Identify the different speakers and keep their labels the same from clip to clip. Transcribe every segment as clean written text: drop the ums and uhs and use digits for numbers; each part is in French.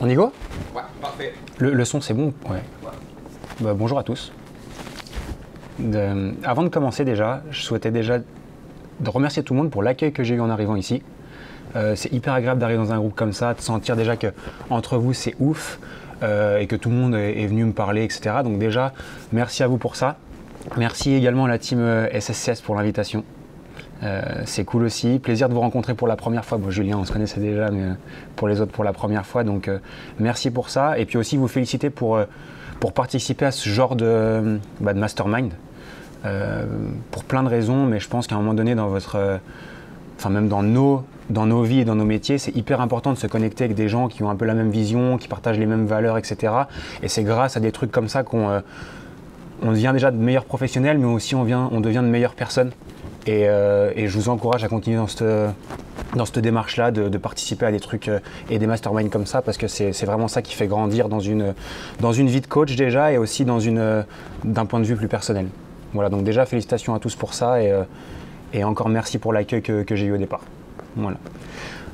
Speaker 1: On y go?
Speaker 2: Ouais, parfait.
Speaker 1: Le son, c'est bon? Ouais. Bah, bonjour à tous. Avant de commencer déjà, je souhaitais déjà de remercier tout le monde pour l'accueil que j'ai eu en arrivant ici. C'est hyper agréable d'arriver dans un groupe comme ça, de sentir déjà que entre vous c'est ouf et que tout le monde est venu me parler, etc. Donc déjà, merci à vous pour ça. Merci également à la team SSCS pour l'invitation. C'est cool aussi. Plaisir de vous rencontrer pour la première fois. Bon, Julien, on se connaissait déjà, mais pour les autres pour la première fois. Donc merci pour ça. Et puis aussi vous féliciter pour participer à ce genre de mastermind. Pour plein de raisons, mais je pense qu'à un moment donné dans votre... enfin même dans nos vies et dans nos métiers, c'est hyper important de se connecter avec des gens qui ont un peu la même vision, qui partagent les mêmes valeurs, etc. Et c'est grâce à des trucs comme ça qu'on devient déjà de meilleurs professionnels, mais aussi on devient de meilleures personnes. Et je vous encourage à continuer dans cette démarche-là, de participer à des trucs et des masterminds comme ça, parce que c'est vraiment ça qui fait grandir dans une vie de coach déjà, et aussi d'un point de vue plus personnel. Voilà, donc déjà félicitations à tous pour ça, et encore merci pour l'accueil que j'ai eu au départ. Voilà.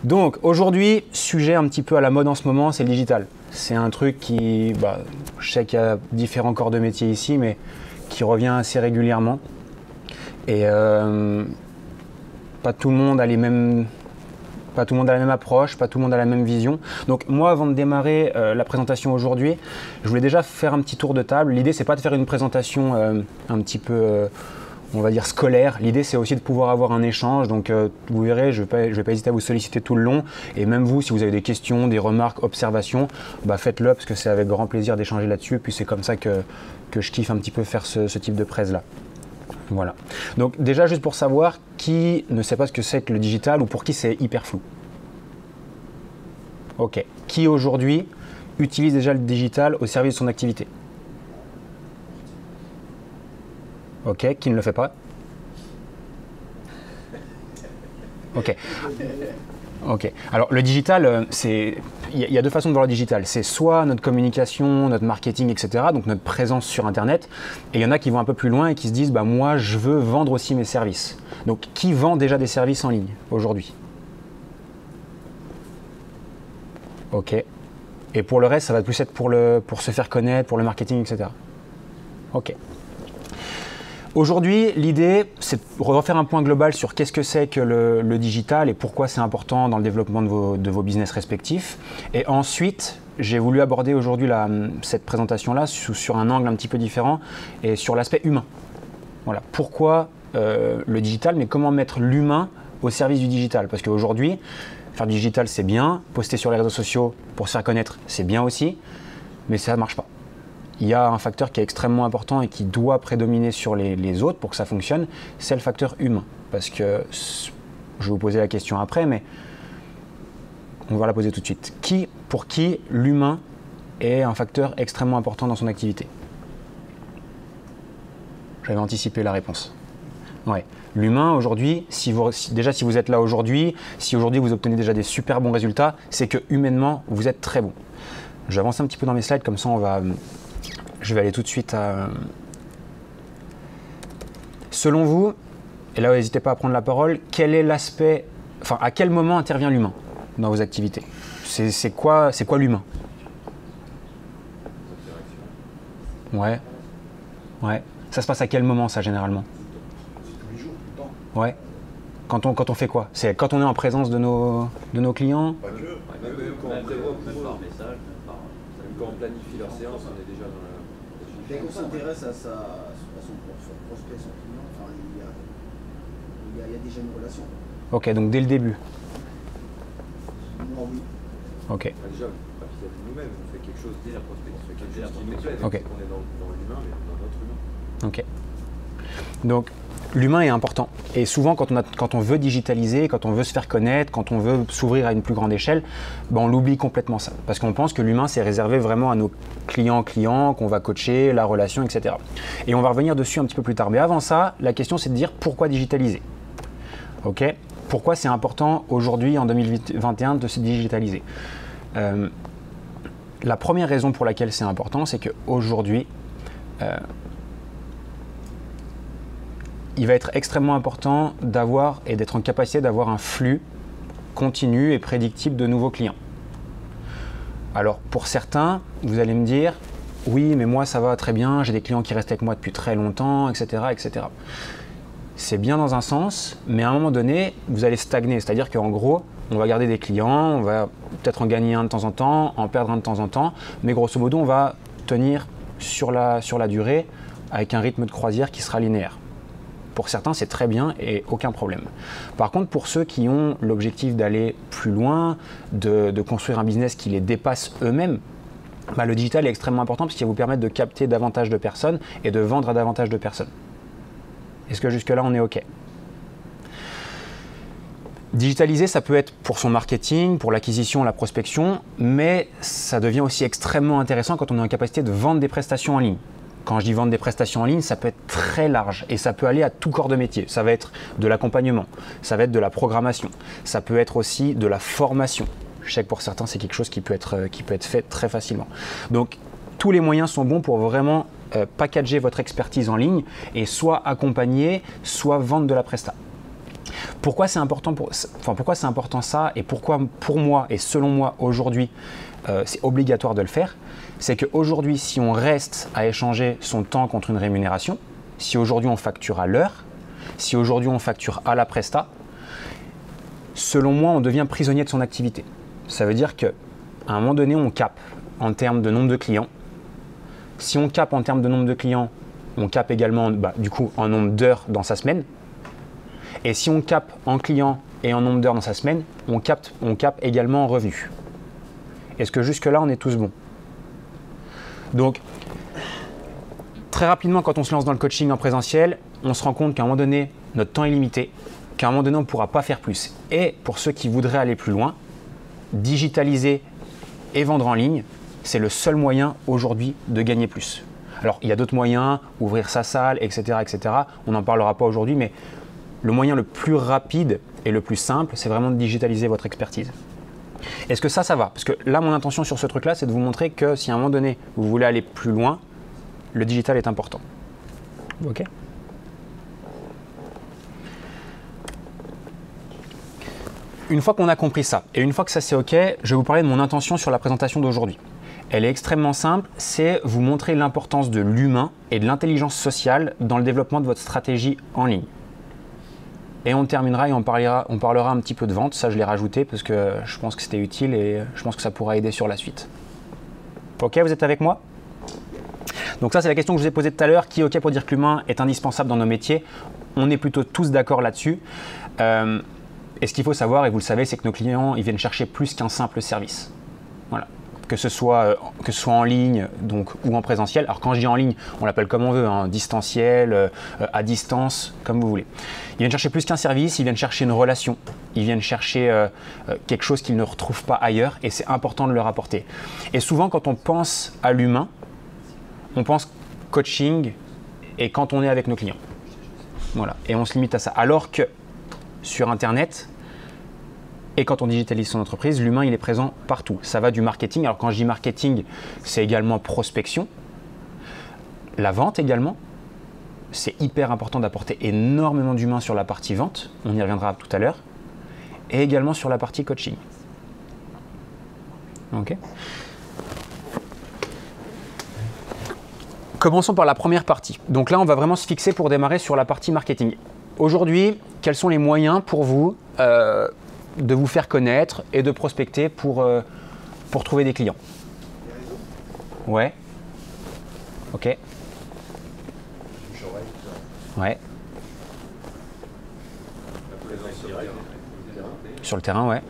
Speaker 1: Donc aujourd'hui, sujet un petit peu à la mode en ce moment, c'est le digital. C'est un truc qui, je sais qu'il y a différents corps de métier ici, mais qui revient assez régulièrement. Et pas tout le monde a la même approche, pas tout le monde a la même vision. Donc moi, avant de démarrer la présentation aujourd'hui, je voulais déjà faire un petit tour de table. L'idée, c'est pas de faire une présentation un petit peu, on va dire, scolaire. L'idée, c'est aussi de pouvoir avoir un échange. Donc vous verrez, je vais pas hésiter à vous solliciter tout le long. Et même vous, si vous avez des questions, des remarques, observations, faites-le, parce que c'est avec grand plaisir d'échanger là-dessus. Et puis c'est comme ça que je kiffe un petit peu faire ce type de presse-là. Voilà. Donc déjà, juste pour savoir, qui ne sait pas ce que c'est que le digital, ou pour qui c'est hyper flou? Ok. Qui aujourd'hui utilise déjà le digital au service de son activité? Ok. Qui ne le fait pas? Ok. Ok. Alors le digital, il y a deux façons de voir le digital. C'est soit notre communication, notre marketing, etc. Donc notre présence sur Internet. Et il y en a qui vont un peu plus loin et qui se disent, moi je veux vendre aussi mes services. Donc qui vend déjà des services en ligne aujourd'hui? Ok. Et pour le reste, ça va plus être pour se faire connaître, pour le marketing, etc. Ok. Aujourd'hui, l'idée, c'est de refaire un point global sur qu'est-ce que c'est que le digital et pourquoi c'est important dans le développement de vos business respectifs. Et ensuite, j'ai voulu aborder aujourd'hui cette présentation-là sur un angle un petit peu différent et sur l'aspect humain. Voilà. Pourquoi le digital, mais comment mettre l'humain au service du digital? Parce qu'aujourd'hui, faire du digital, c'est bien. Poster sur les réseaux sociaux pour se faire connaître, c'est bien aussi. Mais ça ne marche pas. Il y a un facteur qui est extrêmement important et qui doit prédominer sur les autres pour que ça fonctionne, c'est le facteur humain. Parce que, je vais vous poser la question après, mais on va la poser tout de suite. Pour qui l'humain est un facteur extrêmement important dans son activité? J'avais anticipé la réponse. Ouais. L'humain aujourd'hui, si vous êtes là aujourd'hui, si aujourd'hui vous obtenez déjà des super bons résultats, c'est que humainement, vous êtes très bon. Je vais avancer un petit peu dans mes slides, comme ça je vais aller tout de suite à... Selon vous, et là n'hésitez pas à prendre la parole, quel est l'aspect, à quel moment intervient l'humain dans vos activités? C'est quoi l'humain? Ouais. Ça se passe à quel moment, ça, généralement?
Speaker 3: Tous les jours, tout le temps.
Speaker 1: Ouais. Quand on fait quoi? C'est quand on est en présence de nos clients?
Speaker 3: Pas que. Même quand on prévoit pour eux, même quand on planifie leur séance, on est déjà dans la... Dès qu'on s'intéresse à son prospect, son client, il y a déjà une relation.
Speaker 1: Ok, donc dès le début.
Speaker 3: Moi, oui.
Speaker 1: Ok.
Speaker 3: Déjà, vis-à-vis de nous-mêmes, on fait quelque chose dès la prospection. On fait quelque chose qui nous plaît.
Speaker 1: Ok.
Speaker 3: On est dans l'humain, mais dans notre humain.
Speaker 1: Ok. Donc, l'humain est important. Et souvent, quand on veut digitaliser, quand on veut se faire connaître, quand on veut s'ouvrir à une plus grande échelle, on l'oublie complètement ça. Parce qu'on pense que l'humain, c'est réservé vraiment à nos clients, qu'on va coacher, la relation, etc. Et on va revenir dessus un petit peu plus tard. Mais avant ça, la question, c'est de dire pourquoi digitaliser. Ok ? Pourquoi c'est important aujourd'hui, en 2021, de se digitaliser ? La première raison pour laquelle c'est important, c'est qu'aujourd'hui, il va être extrêmement important d'avoir et d'être en capacité d'avoir un flux continu et prédictible de nouveaux clients. Alors pour certains, vous allez me dire, oui, mais moi ça va très bien, j'ai des clients qui restent avec moi depuis très longtemps, etc. etc. C'est bien dans un sens, mais à un moment donné, vous allez stagner. C'est-à-dire qu'en gros, on va garder des clients, on va peut-être en gagner un de temps en temps, en perdre un de temps en temps, mais grosso modo, on va tenir sur la durée avec un rythme de croisière qui sera linéaire. Pour certains, c'est très bien et aucun problème. Par contre, pour ceux qui ont l'objectif d'aller plus loin, de construire un business qui les dépasse eux-mêmes, bah, le digital est extrêmement important parce qu'il va vous permettre de capter davantage de personnes et de vendre à davantage de personnes. Est-ce que jusque-là, on est OK? Digitaliser, ça peut être pour son marketing, pour l'acquisition, la prospection, mais ça devient aussi extrêmement intéressant quand on est en capacité de vendre des prestations en ligne. Quand je dis vendre des prestations en ligne, ça peut être très large et ça peut aller à tout corps de métier. Ça va être de l'accompagnement, ça va être de la programmation, ça peut être aussi de la formation. Je sais que pour certains, c'est quelque chose qui peut être fait très facilement. Donc, tous les moyens sont bons pour vraiment packager votre expertise en ligne et soit accompagner, soit vendre de la presta. Pourquoi c'est important, pourquoi c'est important ça et pourquoi pour moi et selon moi aujourd'hui c'est obligatoire de le faire, c'est qu'aujourd'hui si on reste à échanger son temps contre une rémunération, si aujourd'hui on facture à l'heure, si aujourd'hui on facture à la presta, selon moi on devient prisonnier de son activité. Ça veut dire qu'à un moment donné on cape en termes de nombre de clients. Si on cape en termes de nombre de clients, on cape également du coup en nombre d'heures dans sa semaine. Et si on cape en clients et en nombre d'heures dans sa semaine, on cape également en revenus. Est-ce que jusque-là, on est tous bons? Donc, très rapidement, quand on se lance dans le coaching en présentiel, on se rend compte qu'à un moment donné, notre temps est limité, qu'à un moment donné, on ne pourra pas faire plus. Et pour ceux qui voudraient aller plus loin, digitaliser et vendre en ligne, c'est le seul moyen aujourd'hui de gagner plus. Alors, il y a d'autres moyens, ouvrir sa salle, etc. etc. On n'en parlera pas aujourd'hui, mais le moyen le plus rapide et le plus simple, c'est vraiment de digitaliser votre expertise. Est-ce que ça va? Parce que là, mon intention sur ce truc-là, c'est de vous montrer que si à un moment donné, vous voulez aller plus loin, le digital est important. OK? Une fois qu'on a compris ça, et une fois que ça c'est OK, je vais vous parler de mon intention sur la présentation d'aujourd'hui. Elle est extrêmement simple, c'est vous montrer l'importance de l'humain et de l'intelligence sociale dans le développement de votre stratégie en ligne. Et on terminera et on parlera un petit peu de vente. Ça, je l'ai rajouté parce que je pense que c'était utile et je pense que ça pourra aider sur la suite. OK, vous êtes avec moi? Donc ça, c'est la question que je vous ai posée tout à l'heure. Qui est OK pour dire que l'humain est indispensable dans nos métiers? On est plutôt tous d'accord là-dessus. Et ce qu'il faut savoir, et vous le savez, c'est que nos clients, ils viennent chercher plus qu'un simple service. Voilà. Que ce soit en ligne ou en présentiel. Alors quand je dis en ligne, on l'appelle comme on veut, hein, distanciel, à distance, comme vous voulez. Ils viennent chercher plus qu'un service, ils viennent chercher une relation, ils viennent chercher quelque chose qu'ils ne retrouvent pas ailleurs et c'est important de leur apporter. Et souvent quand on pense à l'humain, on pense coaching et quand on est avec nos clients. Voilà. Et on se limite à ça. Alors que sur Internet, et quand on digitalise son entreprise, l'humain, il est présent partout. Ça va du marketing. Alors quand je dis marketing, c'est également prospection. La vente également. C'est hyper important d'apporter énormément d'humains sur la partie vente. On y reviendra tout à l'heure. Et également sur la partie coaching. OK. Commençons par la première partie. Donc là, on va vraiment se fixer pour démarrer sur la partie marketing. Aujourd'hui, quels sont les moyens pour vous de vous faire connaître et de prospecter pour trouver des clients? Ouais. OK. Ouais. Sur le terrain, ouais.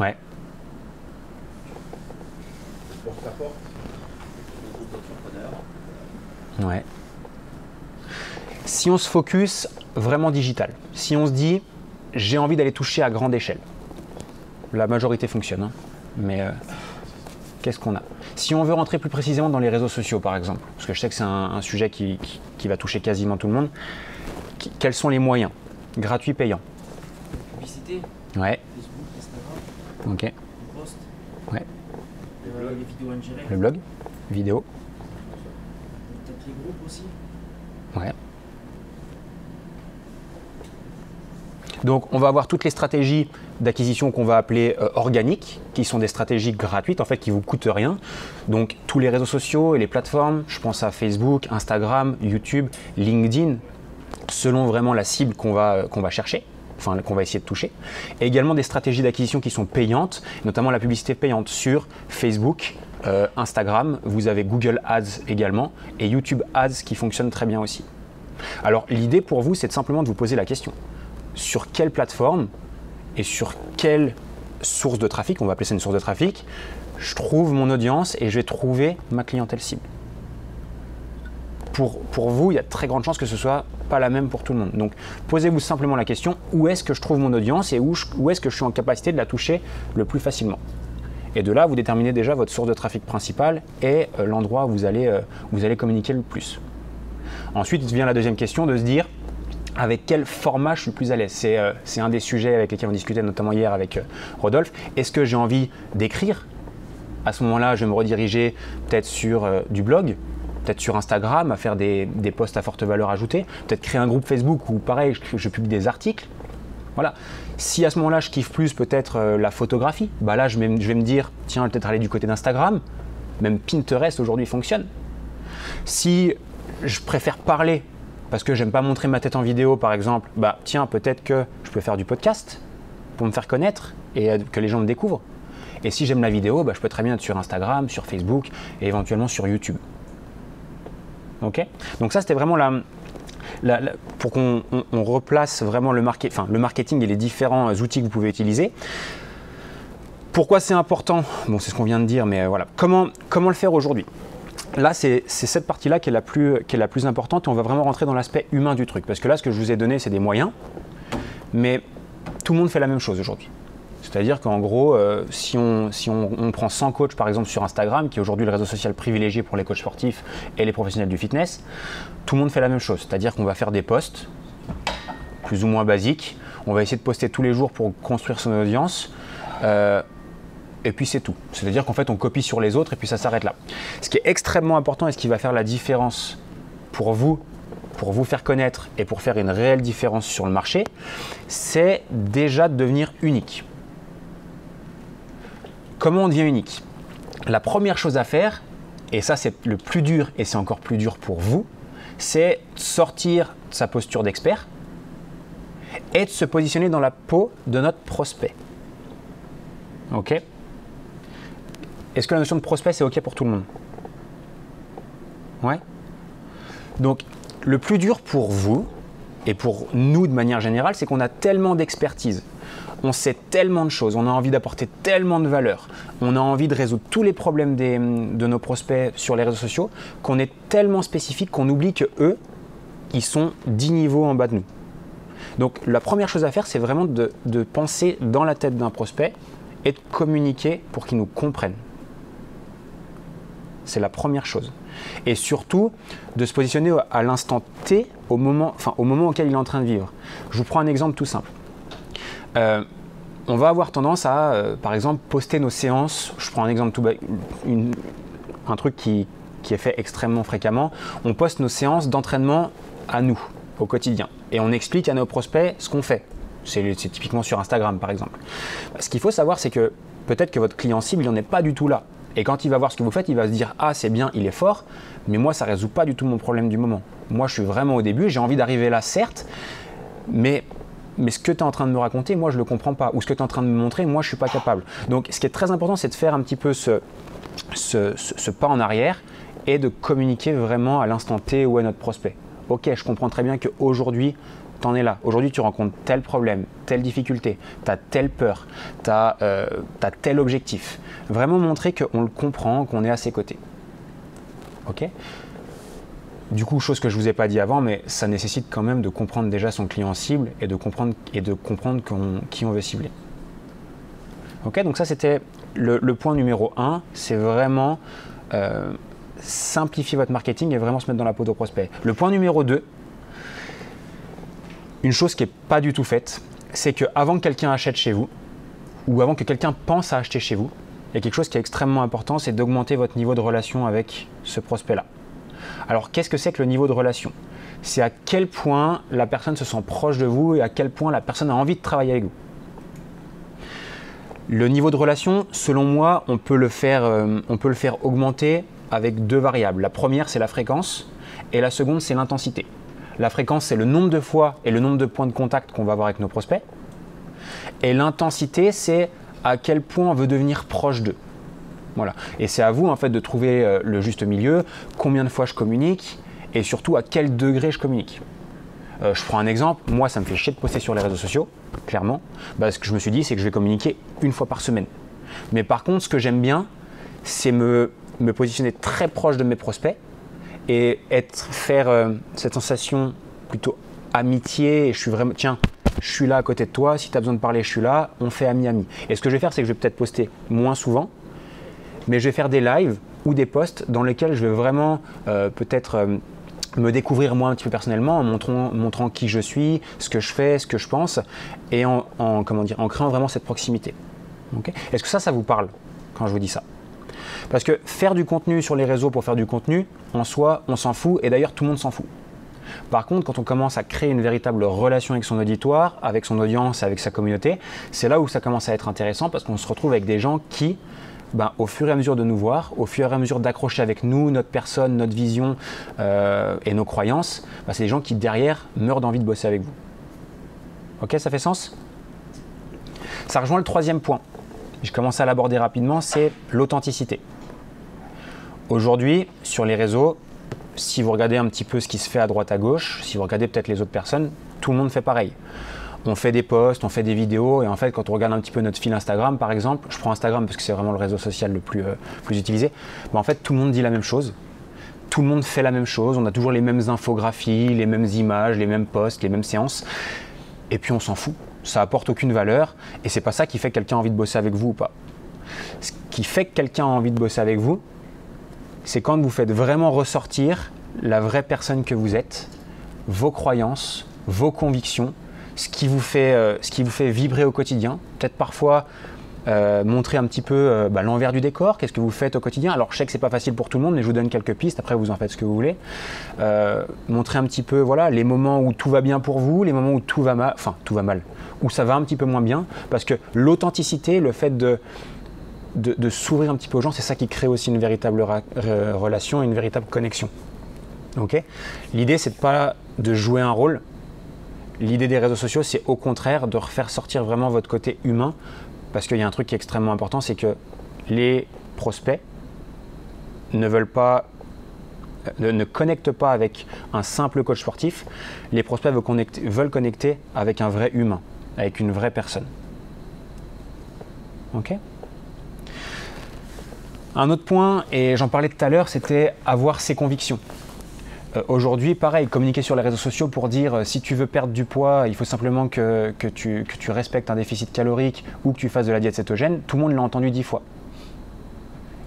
Speaker 1: Ouais.
Speaker 3: Porte-à-porte.
Speaker 1: Ouais. Si on se focus vraiment digital, si on se dit j'ai envie d'aller toucher à grande échelle, la majorité fonctionne, hein, mais qu'est-ce qu'on a? Si on veut rentrer plus précisément dans les réseaux sociaux par exemple, parce que je sais que c'est un sujet qui va toucher quasiment tout le monde, quels sont les moyens? Gratuits, payants?
Speaker 2: Publicité.
Speaker 1: Ouais.
Speaker 2: Facebook, Instagram.
Speaker 1: OK.
Speaker 2: Post.
Speaker 1: Ouais.
Speaker 2: Les vidéos en direct.
Speaker 1: Le blog? Vidéo?
Speaker 2: Peut-être les groupes aussi.
Speaker 1: Ouais. Donc, on va avoir toutes les stratégies d'acquisition qu'on va appeler organiques, qui sont des stratégies gratuites, en fait, qui ne vous coûtent rien. Donc, tous les réseaux sociaux et les plateformes, je pense à Facebook, Instagram, YouTube, LinkedIn, selon vraiment la cible qu'on va chercher, enfin, qu'on va essayer de toucher. Et également des stratégies d'acquisition qui sont payantes, notamment la publicité payante sur Facebook, Instagram, vous avez Google Ads également, et YouTube Ads qui fonctionne très bien aussi. Alors, l'idée pour vous, c'est simplement de vous poser la question. Sur quelle plateforme et sur quelle source de trafic, on va appeler ça une source de trafic, je trouve mon audience et je vais trouver ma clientèle cible. Pour vous, il y a de très grandes chances que ce ne soit pas la même pour tout le monde. Donc, posez-vous simplement la question, où est-ce que je trouve mon audience et où est-ce que je suis en capacité de la toucher le plus facilement. Et de là, vous déterminez déjà votre source de trafic principale et l'endroit où vous allez communiquer le plus. Ensuite, vient la deuxième question de se dire, avec quel format je suis le plus à l'aise. C'est un des sujets avec lesquels on discutait notamment hier avec Rodolphe. Est-ce que j'ai envie d'écrire? À ce moment-là, je vais me rediriger peut-être sur du blog, peut-être sur Instagram, à faire des posts à forte valeur ajoutée, peut-être créer un groupe Facebook où pareil, je publie des articles. Voilà. Si à ce moment-là, je kiffe plus peut-être la photographie, bah là, je vais me dire, tiens, peut-être aller du côté d'Instagram. Même Pinterest aujourd'hui fonctionne. Si je préfère parler, parce que j'aime pas montrer ma tête en vidéo par exemple, bah tiens, peut-être que je peux faire du podcast pour me faire connaître et que les gens me découvrent. Et si j'aime la vidéo, bah, je peux très bien être sur Instagram, sur Facebook et éventuellement sur YouTube. Ok? Donc ça, c'était vraiment pour qu'on replace vraiment le marketing et les différents outils que vous pouvez utiliser. Pourquoi c'est important? Bon, c'est ce qu'on vient de dire, mais voilà. Comment le faire aujourd'hui? Là, c'est cette partie-là qui est la plus importante et on va vraiment rentrer dans l'aspect humain du truc. Parce que là, ce que je vous ai donné, c'est des moyens, mais tout le monde fait la même chose aujourd'hui. C'est-à-dire qu'en gros, si on prend 100 coachs par exemple sur Instagram, qui est aujourd'hui le réseau social privilégié pour les coachs sportifs et les professionnels du fitness, tout le monde fait la même chose. C'est-à-dire qu'on va faire des posts plus ou moins basiques, on va essayer de poster tous les jours pour construire son audience. Et puis c'est tout. C'est-à-dire qu'en fait, on copie sur les autres et puis ça s'arrête là. Ce qui est extrêmement important et ce qui va faire la différence pour vous faire connaître et pour faire une réelle différence sur le marché, c'est déjà de devenir unique. Comment on devient unique? La première chose à faire, et ça c'est le plus dur et c'est encore plus dur pour vous, c'est sortir de sa posture d'expert et de se positionner dans la peau de notre prospect. Ok? Est-ce que la notion de prospect, c'est OK pour tout le monde? Ouais. Donc, le plus dur pour vous et pour nous de manière générale, c'est qu'on a tellement d'expertise. On sait tellement de choses, on a envie d'apporter tellement de valeur, on a envie de résoudre tous les problèmes de nos prospects sur les réseaux sociaux, qu'on est tellement spécifique qu'on oublie que eux, ils sont 10 niveaux en bas de nous. Donc, la première chose à faire, c'est vraiment de penser dans la tête d'un prospect et de communiquer pour qu'il nous comprenne. C'est la première chose. Et surtout, de se positionner à l'instant T, au moment auquel il est en train de vivre. Je vous prends un exemple tout simple. On va avoir tendance à, par exemple, poster nos séances. Je prends un exemple un truc qui est fait extrêmement fréquemment. On poste nos séances d'entraînement à nous, au quotidien. Et on explique à nos prospects ce qu'on fait. C'est typiquement sur Instagram, par exemple. Ce qu'il faut savoir, c'est que peut-être que votre client cible, il n'en est pas du tout là. Et quand il va voir ce que vous faites, il va se dire « Ah, c'est bien, il est fort, mais moi, ça ne résout pas du tout mon problème du moment. Moi, je suis vraiment au début, j'ai envie d'arriver là, certes, mais ce que tu es en train de me raconter, moi, je ne le comprends pas. Ou ce que tu es en train de me montrer, moi, je ne suis pas capable. » Donc, ce qui est très important, c'est de faire un petit peu ce pas en arrière et de communiquer vraiment à l'instant T où est notre prospect. Ok, je comprends très bien qu'aujourd'hui, t'en es là. Aujourd'hui, tu rencontres tel problème, telle difficulté, tu as telle peur, tu as tel objectif. Vraiment montrer qu'on le comprend, qu'on est à ses côtés. Ok? Du coup, chose que je ne vous ai pas dit avant, mais ça nécessite quand même de comprendre déjà son client cible et de comprendre qui on veut cibler. Ok? Donc ça, c'était le point numéro 1. C'est vraiment simplifier votre marketing et vraiment se mettre dans la peau de prospect. Le point numéro 2, une chose qui n'est pas du tout faite, c'est qu'avant que quelqu'un achète chez vous, ou avant que quelqu'un pense à acheter chez vous, il y a quelque chose qui est extrêmement important, c'est d'augmenter votre niveau de relation avec ce prospect-là. Alors, qu'est-ce que c'est que le niveau de relation? c'est à quel point la personne se sent proche de vous et à quel point la personne a envie de travailler avec vous. Le niveau de relation, selon moi, on peut le faire augmenter avec 2 variables. La première, c'est la fréquence et la seconde, c'est l'intensité. La fréquence, c'est le nombre de fois et le nombre de points de contact qu'on va avoir avec nos prospects. Et l'intensité, c'est à quel point on veut devenir proche d'eux. Voilà. Et c'est à vous en fait de trouver le juste milieu, combien de fois je communique et surtout à quel degré je communique. Je prends un exemple, moi ça me fait chier de poster sur les réseaux sociaux, clairement. Ce que je me suis dit, c'est que je vais communiquer 1 fois par semaine. Mais par contre, ce que j'aime bien, c'est me positionner très proche de mes prospects et faire cette sensation plutôt amitié. Et je suis vraiment, tiens, je suis là à côté de toi, si tu as besoin de parler, je suis là, on fait ami-ami. Et ce que je vais faire, c'est que je vais peut-être poster moins souvent, mais je vais faire des lives ou des posts dans lesquels je vais vraiment me découvrir moi un petit peu personnellement en montrant qui je suis, ce que je fais, ce que je pense et en créant vraiment cette proximité. Okay. Est-ce que ça vous parle quand je vous dis ça? Parce que faire du contenu sur les réseaux pour faire du contenu, en soi, on s'en fout et d'ailleurs tout le monde s'en fout. Par contre, quand on commence à créer une véritable relation avec son auditoire, avec son audience, avec sa communauté, c'est là où ça commence à être intéressant parce qu'on se retrouve avec des gens qui, au fur et à mesure de nous voir, au fur et à mesure d'accrocher avec nous, notre personne, notre vision et nos croyances, c'est des gens qui derrière meurent d'envie de bosser avec vous. Ok, ça fait sens? Ça rejoint le 3e point. Je commence à l'aborder rapidement, c'est l'authenticité. Aujourd'hui, sur les réseaux, si vous regardez un petit peu ce qui se fait à droite à gauche, si vous regardez peut-être les autres personnes, tout le monde fait pareil. On fait des posts, on fait des vidéos et en fait quand on regarde un petit peu notre fil Instagram par exemple, je prends Instagram parce que c'est vraiment le réseau social le plus utilisé, en fait tout le monde dit la même chose, tout le monde fait la même chose, on a toujours les mêmes infographies, les mêmes images, les mêmes posts, les mêmes séances et puis on s'en fout, ça apporte aucune valeur et c'est pas ça qui fait que quelqu'un a envie de bosser avec vous ou pas. Ce qui fait que quelqu'un a envie de bosser avec vous, c'est quand vous faites vraiment ressortir la vraie personne que vous êtes, vos croyances, vos convictions, ce qui vous fait vibrer au quotidien. Peut-être parfois montrer un petit peu l'envers du décor, qu'est-ce que vous faites au quotidien. Alors je sais que c'est pas facile pour tout le monde, mais je vous donne quelques pistes, après vous en faites ce que vous voulez. Montrer un petit peu les moments où tout va bien pour vous, les moments où tout va mal, où ça va un petit peu moins bien, parce que l'authenticité, le fait de s'ouvrir un petit peu aux gens, c'est ça qui crée aussi une véritable relation, une véritable connexion. Okay. L'idée, c'est pas de jouer un rôle. L'idée des réseaux sociaux, c'est au contraire de refaire sortir vraiment votre côté humain, parce qu'il y a un truc qui est extrêmement important, c'est que les prospects ne connectent pas avec un simple coach sportif. Les prospects veulent connecter avec un vrai humain, avec une vraie personne. Ok ? Un autre point, et j'en parlais tout à l'heure, c'était avoir ses convictions. Aujourd'hui, pareil, communiquer sur les réseaux sociaux pour dire si tu veux perdre du poids, il faut simplement que tu respectes un déficit calorique ou que tu fasses de la diète cétogène, tout le monde l'a entendu 10 fois.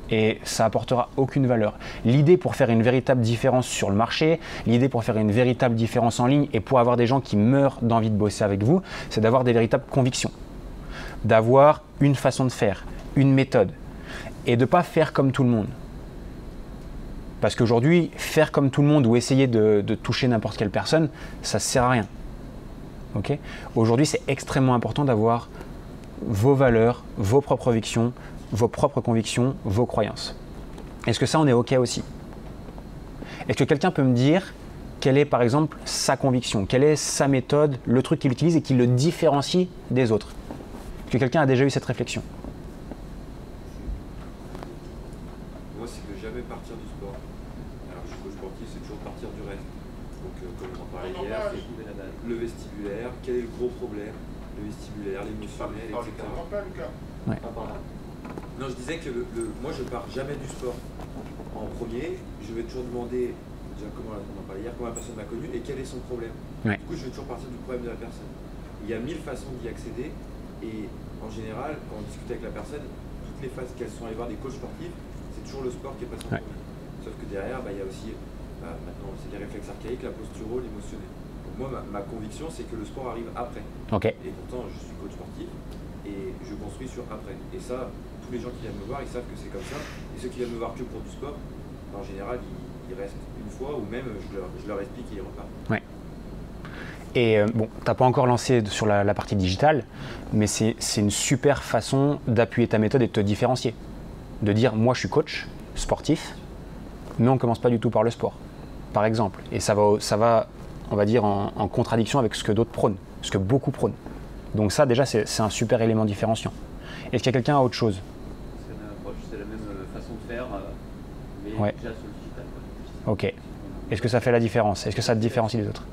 Speaker 1: Et ça apportera aucune valeur. L'idée pour faire une véritable différence sur le marché, l'idée pour faire une véritable différence en ligne et pour avoir des gens qui meurent d'envie de bosser avec vous, c'est d'avoir des véritables convictions, d'avoir une façon de faire, une méthode et de ne pas faire comme tout le monde. Parce qu'aujourd'hui, faire comme tout le monde ou essayer de toucher n'importe quelle personne, ça ne sert à rien. Okay ? Aujourd'hui, c'est extrêmement important d'avoir vos valeurs, vos propres convictions, vos croyances. Est-ce que ça, on est OK aussi? Est-ce que quelqu'un peut me dire quelle est, par exemple, sa conviction? Quelle est sa méthode, le truc qu'il utilise et qui le différencie des autres? Est-ce que quelqu'un a déjà eu cette réflexion?
Speaker 4: Moi, c'est que jamais partir du sport. Alors, je suis coach sportif, c'est toujours partir du reste. Donc, comme on en parlait hier, le vestibulaire, quel est le gros problème? Le vestibulaire, l'émotionnel, etc.
Speaker 1: Ouais.
Speaker 4: Non, je disais que moi, je pars jamais du sport en premier. Je vais toujours demander, déjà comment on en parlait hier, comment la personne m'a connu et quel est son problème.
Speaker 1: Ouais.
Speaker 4: Du coup, je vais toujours partir du problème de la personne. Il y a 1000 façons d'y accéder et en général, quand on discute avec la personne, toutes les phases qu'elles sont allées voir des coachs sportifs, c'est toujours le sport qui est passé en premier. Sauf que derrière, il y a aussi, maintenant, c'est les réflexes archaïques, la posture, l'émotionnel. Donc moi, ma conviction, c'est que le sport arrive après.
Speaker 1: Okay.
Speaker 4: Et pourtant, je suis coach sportif et je construis sur après. Et ça, tous les gens qui viennent me voir, ils savent que c'est comme ça. Et ceux qui viennent me voir que pour du sport, en général, ils ils restent une fois ou même je leur explique et ils repartent.
Speaker 1: Ouais. Et bon, tu n'as pas encore lancé sur la partie digitale, mais c'est une super façon d'appuyer ta méthode et de te différencier. De dire, moi je suis coach sportif, mais on ne commence pas du tout par le sport, par exemple. Et ça va on va dire, en contradiction avec ce que d'autres prônent, ce que beaucoup prônent. Donc ça, déjà, c'est un super élément différenciant. Est-ce qu'il y a quelqu'un à autre chose?
Speaker 5: C'est la même façon de faire, mais
Speaker 1: ouais.
Speaker 5: déjà sur le digital.
Speaker 1: Ok. Est-ce que ça fait la différence? Est-ce que ça te différencie des autres?